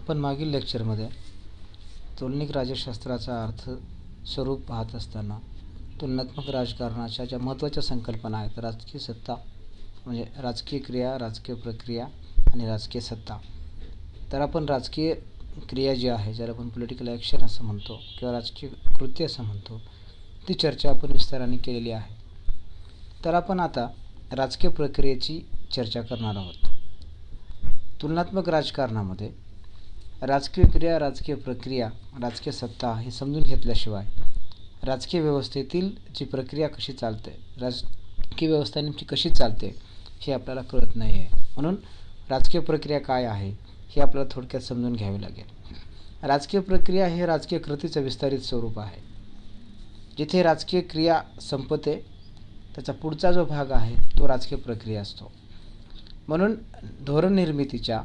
आपण मागील लेक्चरमध्ये तुलनिक राज्यशास्त्राचा अर्थ स्वरूप पाहत असताना तुलनात्मक राजकारणाच्या ज्या महत्त्वाच्या संकल्पना आहेत, राजकीय सत्ता म्हणजे राजकीय क्रिया, राजकीय प्रक्रिया आणि राजकीय सत्ता. तर आपण राजकीय क्रिया जी आहे, ज्याला आपण पॉलिटिकल ॲक्शन असं म्हणतो किंवा राजकीय कृत्य असं म्हणतो, ती चर्चा आपण विस्ताराने केलेली आहे. तर आपण आता राजकीय प्रक्रियेची चर्चा करणार आहोत. तुलनात्मक राजकारणामध्ये राजकीय क्रिया, राजकीय प्रक्रिया, राजकीय सत्ता हे समजून घेतल्याशिवाय राजकीय व्यवस्थेतील जी प्रक्रिया कशी चालते, राजकीय व्यवस्था नेमकी कशी चालते हे आपल्याला कळत नाही आहे. म्हणून राजकीय प्रक्रिया काय आहे हे आपल्याला थोडक्यात समजून घ्यावे लागेल. राजकीय प्रक्रिया हे राजकीय कृतीचं विस्तारित स्वरूप आहे. जिथे राजकीय क्रिया संपते त्याचा पुढचा जो भाग आहे तो राजकीय प्रक्रिया असतो. म्हणून धोरण निर्मितीच्या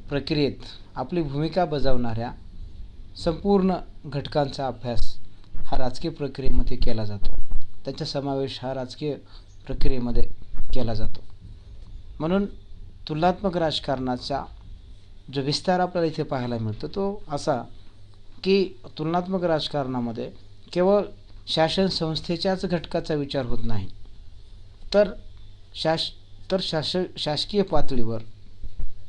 प्रक्रियेत आपली भूमिका बजावणाऱ्या संपूर्ण घटकांचा अभ्यास हा राजकीय प्रक्रियेमध्ये केला जातो. त्याचा समावेश हा राजकीय प्रक्रियेमध्ये केला जातो. म्हणून तुलनात्मक राजकारणाचा जो विस्तार आपल्याला इथे पाहायला मिळतो तो असा की तुलनात्मक राजकारणामध्ये केवळ शासन संस्थेच्याच घटकाचा विचार होत नाही, तर शासकीय पातळीवर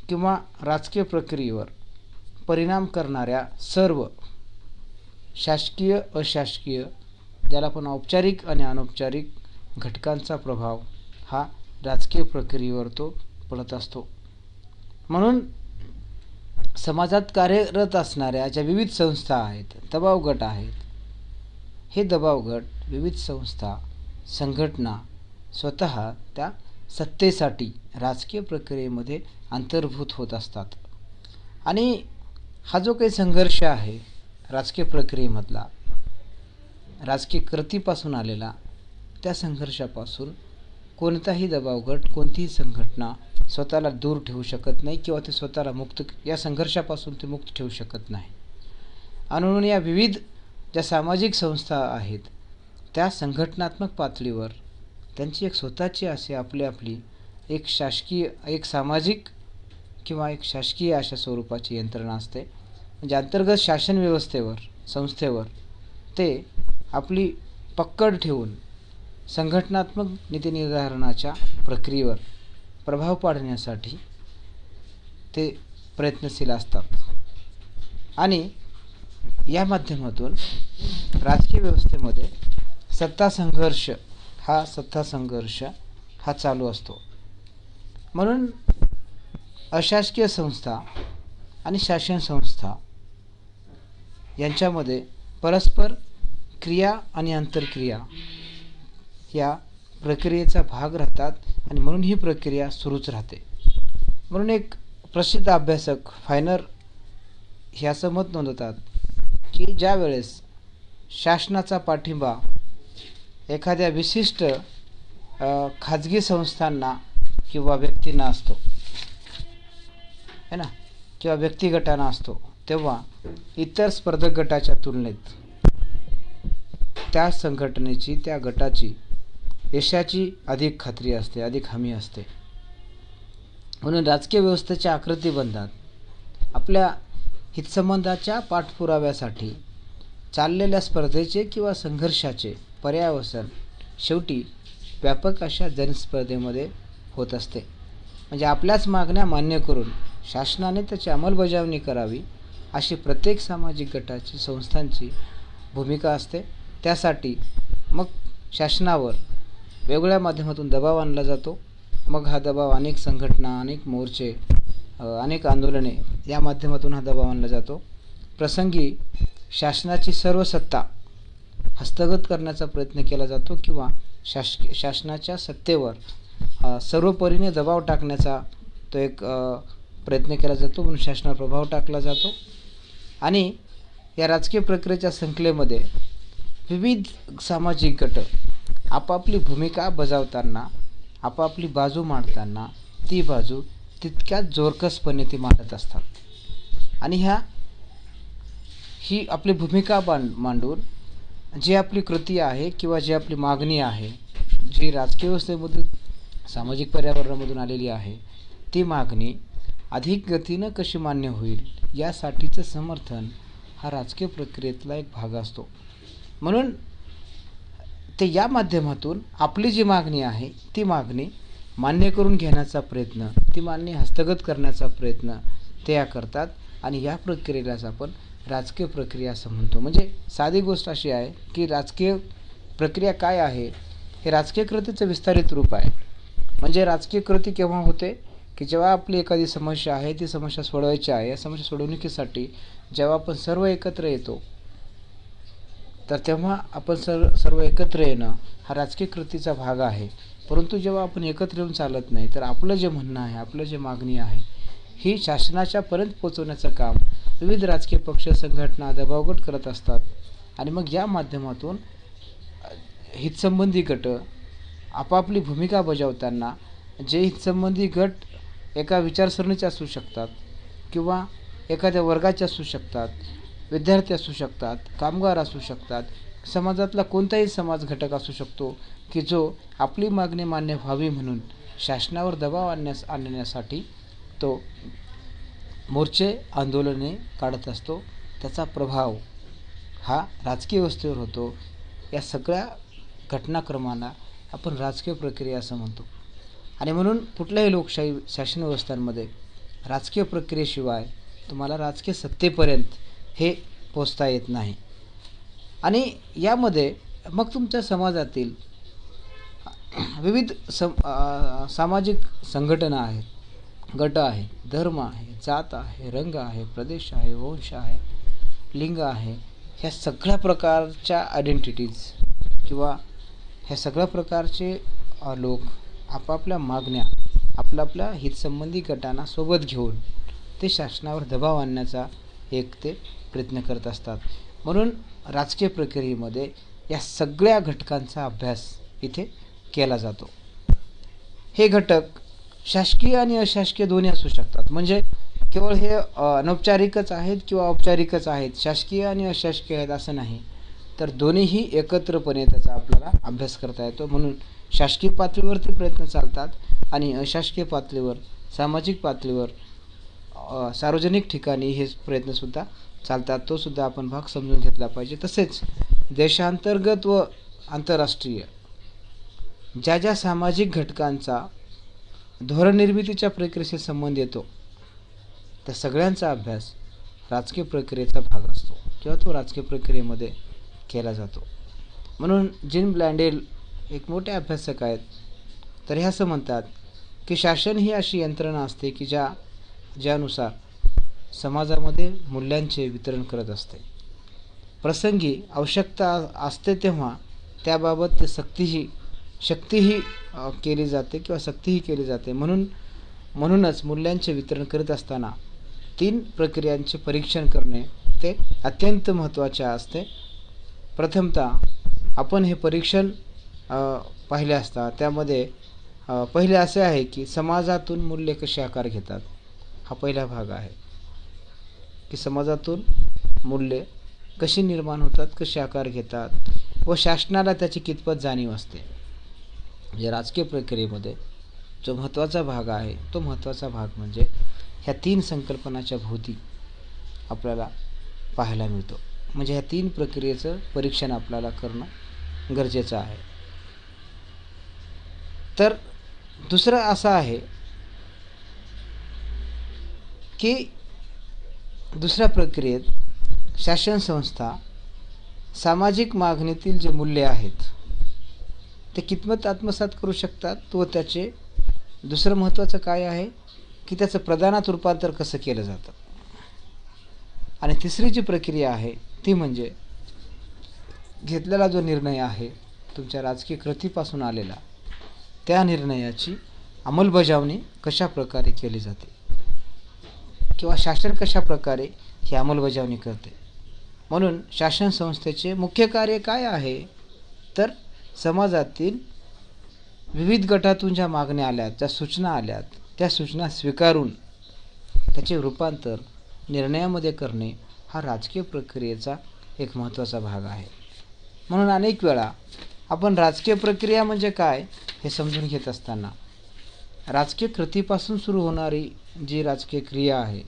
किंवा राजकीय प्रक्रियेवर परिणाम करणाऱ्या सर्व शासकीय, अशासकीय, ज्याला आपण औपचारिक आणि अनौपचारिक घटकांचा प्रभाव हा राजकीय प्रक्रियेवर तो पडत असतो. म्हणून समाजात कार्यरत असणाऱ्या ज्या विविध संस्था आहेत, दबाव गट आहेत, हे दबाव गट, विविध संस्था, संघटना स्वतः त्या सत्तेसाठी राजकीय प्रक्रियेमध्ये अंतर्भूत होत असतात. आणि हा जो काही संघर्ष आहे राजकीय प्रक्रियेमधला, राजकीय कृतीपासून आलेला, त्या संघर्षापासून कोणताही दबाव गट, कोणतीही संघटना स्वतःला दूर ठेवू शकत नाही किंवा ते स्वतःला मुक्त, या संघर्षापासून ते मुक्त ठेवू शकत नाही. आणि म्हणून या विविध ज्या सामाजिक संस्था आहेत त्या संघटनात्मक पातळीवर त्यांची एक स्वतःची अशी आपली एक शासकीय, एक सामाजिक किंवा एक शासकीय अशा स्वरूपाची यंत्रणा असते. म्हणजे अंतर्गत शासन व्यवस्थेवर, संस्थेवर ते आपली पकड ठेवून संघटनात्मक नीती निर्धारणाच्या प्रक्रियेवर प्रभाव पाडण्यासाठी ते प्रयत्नशील असतात. आणि या माध्यमातून राजकीय व्यवस्थेमध्ये सत्ता संघर्ष हा चालू असतो. म्हणून अशासकीय संस्था आणि शासन संस्था यांच्यामध्ये परस्पर क्रिया आणि आंतरक्रिया या प्रक्रियेचा भाग राहतात आणि म्हणून ही प्रक्रिया सुरूच राहते. म्हणून एक प्रसिद्ध अभ्यासक फायनर हे असं मत नोंदवतात की ज्या वेळेस शासनाचा पाठिंबा एखाद्या विशिष्ट खाजगी संस्थांना किंवा व्यक्तींना असतो है ना, किंवा व्यक्तिगटांना असतो, तेव्हा इतर स्पर्धक गटाच्या तुलनेत त्या संघटनेची, त्या गटाची यशाची अधिक खात्री असते, अधिक हमी असते. म्हणून राजकीय व्यवस्थेच्या आकृतिबंधात आपल्या हितसंबंधाच्या पाठपुराव्यासाठी चाललेल्या स्पर्धेचे किंवा संघर्षाचे पर्यावसन शेवटी व्यापक अशा जनस्पर्धेमध्ये होत असते. म्हणजे आपल्याच मागण्या मान्य करून शासनाने त्याची अंमलबजावणी करावी अशी प्रत्येक सामाजिक गटाची, संस्थांची भूमिका असते. त्यासाठी मग शासनावर वेगवेगळ्या माध्यमातून दबाव आणला जातो. मग हा दबाव अनेक संघटना, अनेक मोर्चे, अनेक आंदोलने या माध्यमातून हा दबाव आणला जातो. प्रसंगी शासनाची सर्व सत्ता हस्तगत करण्याचा प्रयत्न केला जातो किंवा शासनाच्या सत्तेवर सर्वपरीने दबाव टाकण्याचा तो एक प्रयत्न केला जातो. म्हणून शासनावर प्रभाव टाकला जातो. आणि या राजकीय प्रक्रियेच्या संकलेमध्ये विविध सामाजिक गट आपापली भूमिका बजावताना, आपापली बाजू मांडताना ती बाजू तितक्याच जोरकसपणे ती मांडत असतात. आणि ही आपली भूमिका मांडून जी आपली कृती आहे किंवा जी आपली मागणी आहे, जी राजकीय व्यवस्थेमधून, सामाजिक पर्यावरणामधून आलेली आहे, ती मागणी अधिक गतीनं कशी मान्य होईल यासाठीचं समर्थन हा राजकीय प्रक्रियेतला एक भाग असतो. म्हणून ते या माध्यमातून आपली जी मागणी आहे ती मागणी मान्य करून घेण्याचा प्रयत्न, ती मागणी हस्तगत करण्याचा प्रयत्न ते या करतात आणि या प्रक्रियेलाच आपण राजकीय प्रक्रिया असं म्हणतो. म्हणजे साधी गोष्ट अशी आहे की राजकीय प्रक्रिया काय आहे, हे राजकीय कृतीचं विस्तारित रूप आहे. म्हणजे राजकीय कृती केव्हा होते की जेव्हा आपली एखादी समस्या आहे, ती समस्या सोडवायची आहे, या समस्या सोडवणुकीसाठी जेव्हा आपण सर्व एकत्र येतो, तर तेव्हा आपण सर्व एकत्र येणं हा राजकीय कृतीचा भाग आहे. परंतु जेव्हा आपण एकत्र येऊन चालत नाही, तर आपलं जे म्हणणं आहे, आपलं जे मागणी आहे, ही शासनाच्या पर्यंत पोहोचवण्याचं काम विविध राजकीय पक्ष, संघटना दबावगट करत असतात. आणि मग या माध्यमातून हितसंबंधी गट आपापली भूमिका बजावताना, जे हितसंबंधी गट एका विचारसरणीचे असू शकतात किंवा एखाद्या वर्गाचे असू शकतात, विद्यार्थी असू शकतात, कामगार असू शकतात, समाजातला कोणताही समाज घटक असू शकतो की जो आपली मागणी मान्य व्हावी म्हणून शासनावर दबाव आणण्यासाठी तो मोर्चे, आंदोलने काढत असतो. त्याचा प्रभाव हा राजकीय व्यवस्थेवर होतो. या सगळ्या घटनाक्रमांना आपण राजकीय प्रक्रिया असं म्हणतो. आणि म्हणून कुठल्याही लोकशाही शासन व्यवस्थांमध्ये राजकीय प्रक्रियेशिवाय तुम्हाला राजकीय सत्तेपर्यंत हे पोचता येत नाही. आणि यामध्ये मग तुमच्या समाजातील विविध सामाजिक संघटना आहेत, गट आहे, धर्म आहे, जात आहे, रंग आहे, प्रदेश आहे, वंश आहे, लिंग आहे, ह्या सगळ्या प्रकारच्या आयडेंटिटीज किंवा ह्या सगळ्या प्रकारचे लोक आपापल्या मागण्या आपल्या हितसंबंधी गटांना सोबत घेऊन ते शासनावर दबाव आणण्याचा एक ते प्रयत्न करत असतात. म्हणून राजकीय प्रक्रियेमध्ये या सगळ्या घटकांचा अभ्यास इथे केला जातो. हे घटक शासकीय आणि अशासकीय दोन्ही असू शकतात. म्हणजे केवळ हे अनौपचारिकच आहेत किंवा औपचारिकच आहेत, शासकीय आणि अशासकीय आहेत असं नाही, तर दोन्हीही एकत्रपणे त्याचा आपल्याला अभ्यास करता येतो. म्हणून शासकीय पातळीवरती प्रयत्न चालतात आणि अशासकीय पातळीवर, सामाजिक पातळीवर, सार्वजनिक ठिकाणी हे प्रयत्नसुद्धा चालतात. तो सुद्धा आपण भाग समजून घेतला पाहिजे. तसेच देशांतर्गत व आंतरराष्ट्रीय ज्या ज्या सामाजिक घटकांचा धोरण निर्मितीच्या प्रक्रियेशी संबंध येतो, त्या सगळ्यांचा अभ्यास राजकीय प्रक्रियेचा भाग असतो किंवा तो राजकीय प्रक्रियेमध्ये केला जातो. म्हणून जीन ब्लँडेल एक मोठे अभ्यासक आहेत, तर हे असं म्हणतात की शासन ही अशी यंत्रणा असते की ज्यानुसार समाजामध्ये मूल्यांचे वितरण करत असते. प्रसंगी आवश्यकता असते तेव्हा त्याबाबत ते सक्तीही केली जाते किंवा सक्तीही केली जाते. म्हणूनच मूल्यांचे वितरण करीत असताना 3 प्रक्रियांचे परीक्षण करणे ते अत्यंत महत्त्वाचे असते. प्रथमतः आपण हे परीक्षण पाहिले असता त्यामध्ये पहिले असे आहे की समाजातून मूल्ये कशी आकार घेतात, हा पहिला भाग आहे की समाजातून मूल्ये कशी निर्माण होतात, कशी आकार घेतात व शासनाला त्याची कितपत जाणीव असते. म्हणजे राजकीय प्रक्रियेमध्ये जो महत्त्वाचा भाग आहे, तो महत्त्वाचा भाग म्हणजे ह्या 3 संकल्पनाच्या भोवती आपल्याला पाहायला मिळतो. म्हणजे ह्या 3 प्रक्रियेचं परीक्षण आपल्याला करणं गरजेचं आहे. तर दुसरं असं आहे की दुसऱ्या प्रक्रियेत शासन संस्था सामाजिक मागणीतील जे मूल्य आहेत ते कितपत आत्मसात करू शकतात व त्याचे दुसरं महत्त्वाचं काय आहे की त्याचं प्रदानात रूपांतर कसं केलं जातं. आणि तिसरी जी प्रक्रिया आहे ती म्हणजे घेतलेला जो निर्णय आहे तुमच्या राजकीय कृतीपासून आलेला, त्या निर्णयाची अंमलबजावणी कशा प्रकारे केली जाते किंवा शासन कशा प्रकारे ही अंमलबजावणी करते. म्हणून शासन संस्थेचे मुख्य कार्य काय आहे, तर समाजातील विविध गटातून ज्या मागण्या आल्यात, ज्या सूचना आल्यात, त्या सूचना स्वीकारून त्याचे रूपांतर निर्णयामध्ये करणे हा राजकीय प्रक्रियेचा एक महत्त्वाचा भाग आहे. म्हणून अनेक वेळा आपण राजकीय प्रक्रिया म्हणजे काय हे समजून घेत असताना राजकीय कृतीपासून सुरू होणारी जी राजकीय क्रिया आहे,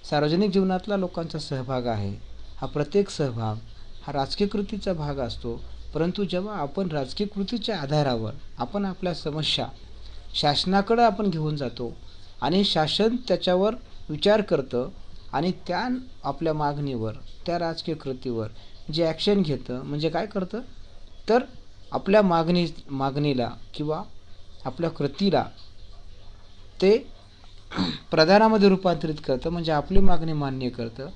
सार्वजनिक जीवनातला लोकांचा सहभाग आहे, हा प्रत्येक सहभाग हा राजकीय कृतीचा भाग असतो. परंतु जेव्हा आपण राजकीय कृतीच्या आधारावर आपण आपल्या समस्या शासनाकडे आपण घेऊन जातो आणि शासन त्याच्यावर विचार करतं आणि त्या आपल्या मागणीवर, त्या राजकीय कृतीवर जे ॲक्शन घेतं, म्हणजे काय करतं, तर आपल्या मागणीला किंवा आपल्या कृतीला ते प्रधानामध्ये रूपांतरित करतं, म्हणजे आपली मागणी मान्य करतं.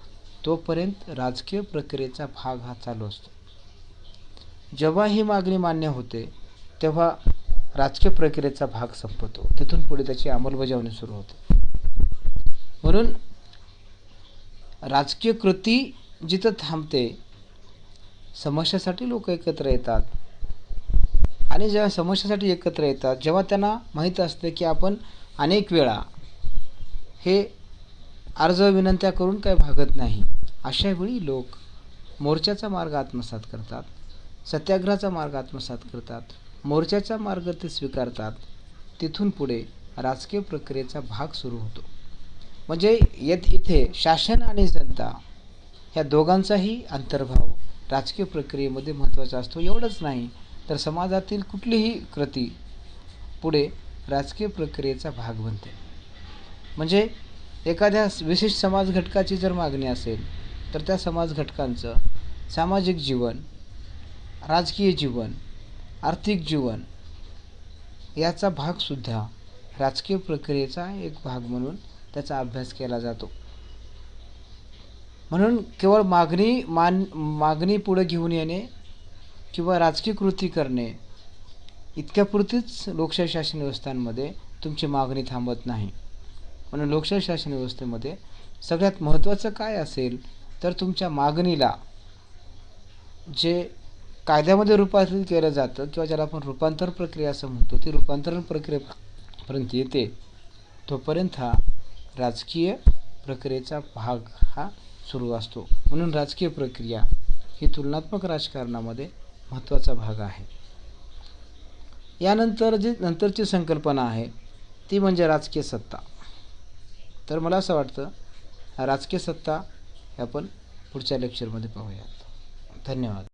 तोपर्यंत राजकीय प्रक्रियेचा भाग हा चालू असतो. जेव्हा ही मागणी मान्य होते तेव्हा राजकीय प्रक्रियेचा भाग संपतो. तिथून पुढे त्याची अंमलबजावणी सुरू होते. म्हणून राजकीय कृती जिथं थांबते, समस्यासाठी लोक एकत्र येतात आणि जेव्हा समस्यासाठी एकत्र येतात, जेव्हा त्यांना माहीत असतं की आपण अनेक वेळा हे अर्ज विनंत्या करून काही भागत नाही, अशा वेळी लोक मोर्चाचा मार्ग आत्मसात करतात, सत्याग्रहाचा मार्ग आत्मसात करतात, मोर्चाचा मार्ग ते स्वीकारतात. तिथून पुढे राजकीय प्रक्रियेचा भाग सुरू होतो. म्हणजे इथे शासन आणि जनता ह्या दोघांचाही अंतर्भाव राजकीय प्रक्रियेमध्ये महत्त्वाचा असतो. एवढंच नाही तर समाजातील कुठलीही कृती पुढे राजकीय प्रक्रियेचा भाग बनते. म्हणजे एखाद्या विशिष्ट समाज घटकाची जर मागणी असेल तर त्या समाज घटकांचं सामाजिक जीवन, राजकीय जीवन, आर्थिक जीवन याचा भागसुद्धा राजकीय प्रक्रियेचा एक भाग म्हणून त्याचा अभ्यास केला जातो. म्हणून केवळ मागणी पुढे घेऊन येणे किंवा राजकीय कृती करणे इतक्यापुरतीच लोकशाही शासन व्यवस्थांमध्ये तुमची मागणी थांबत नाही. म्हणून लोकशाही शासन व्यवस्थेमध्ये सगळ्यात महत्त्वाचं काय असेल तर तुमच्या मागणीला जे कायद्यामध्ये रूपांतरित केलं जातं किंवा ज्याला आपण रूपांतर प्रक्रिया असं म्हणतो, ती रूपांतरण प्रक्रियेपर्यंत येते तोपर्यंत हा राजकीय प्रक्रियेचा भाग हा सुरू असतो. म्हणून राजकीय प्रक्रिया ही तुलनात्मक राजकारणामध्ये महत्त्वाचा भाग आहे. यानंतर नंतरची संकल्पना आहे ती म्हणजे राजकीय सत्ता. तर मला असं वाटतं राजकीय सत्ता हे आपण पुढच्या लेक्चरमध्ये पाहूयात. धन्यवाद.